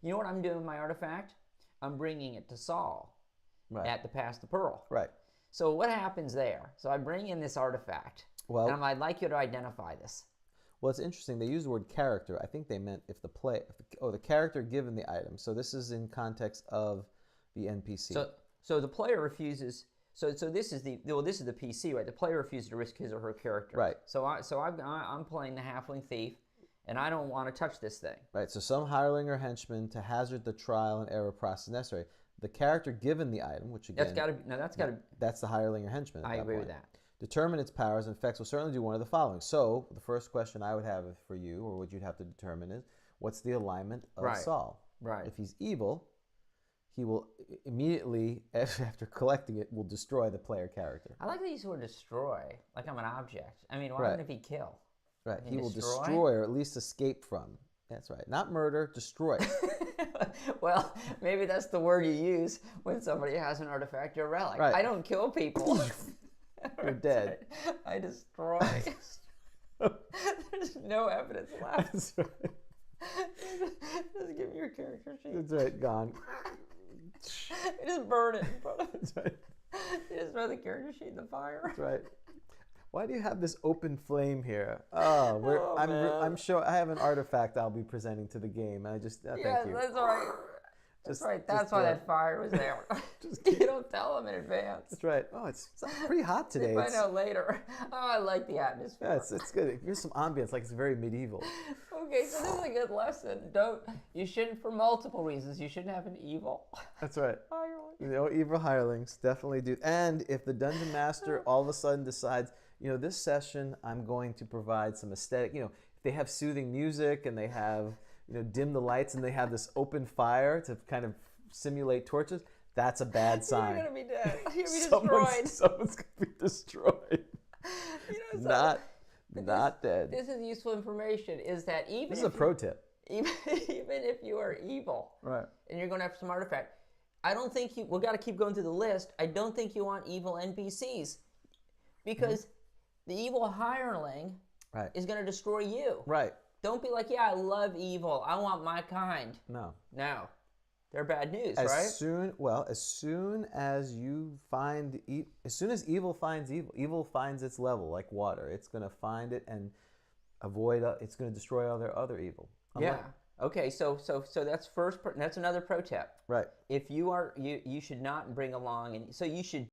You know what I'm doing with my artifact? I'm bringing it to Saul Right. at the Pass the Pearl. Right. So what happens there? So I bring in this artifact, Well, and I'd like you to identify this. Well, it's interesting. They use the word character. I think they meant if the the character given the item. So this is in context of the NPC. So the player refuses. So this is the PC, right? The player refuses to risk his or her character. Right. So I'm playing the halfling thief, and I don't want to touch this thing. Right. So some hireling or henchman to hazard the trial and error process necessary. The character given the item, which again that's the hireling or henchman. I agree with that. Determine its powers and effects will certainly do one of the following. So the first question I would have for you, or what you'd have to determine, is what's the alignment of Saul? Right. If he's evil, he will immediately, after collecting it, will destroy the player character. I like that you sort of destroy, like I'm an object. I mean, why wouldn't it be kill? Right. He will destroy or at least escape from. That's right. Not murder, destroy. Well, maybe that's the word you use when somebody has an artifact or relic. Right. I don't kill people. You're dead. I destroy. There's no evidence left. That's right. Just give me your character sheet. That's right. Gone. You just burn it. That's right. You just throw the character sheet in the fire. That's right. Why do you have this open flame here? Oh, I'm sure I have an artifact I'll be presenting to the game. And I just thank you. That's all right. That's right. That's why that fire was there. You don't tell them in advance. That's right. Oh, it's pretty hot today. Find out later. Oh, I like the atmosphere. Yeah, it's good. Here's some ambience, like it's very medieval. Okay, so this is a good lesson. You shouldn't, for multiple reasons, you shouldn't have an evil. That's right. hireling. No evil hirelings. Definitely do. And if the dungeon master all of a sudden decides, this session I'm going to provide some aesthetic, if they have soothing music and they have, dim the lights and they have this open fire to kind of simulate torches, that's a bad sign. You're going to be dead. You're going to be destroyed. Someone's going to be destroyed. Not dead. This is useful information, is that even This is a pro tip. Even if you are evil, right, and you're going to have some artifact, I don't think we've got to keep going through the list. I don't think you want evil NPCs because the evil hireling is going to destroy you. Right. Don't be like, yeah, I love evil. I want my kind. No. They're bad news, right? As soon as you find, as soon as evil finds evil finds its level, like water. It's going to find it and avoid. It's going to destroy all their other evil. Okay. So that's that's another pro tip. Right. If you should not bring along, and so you should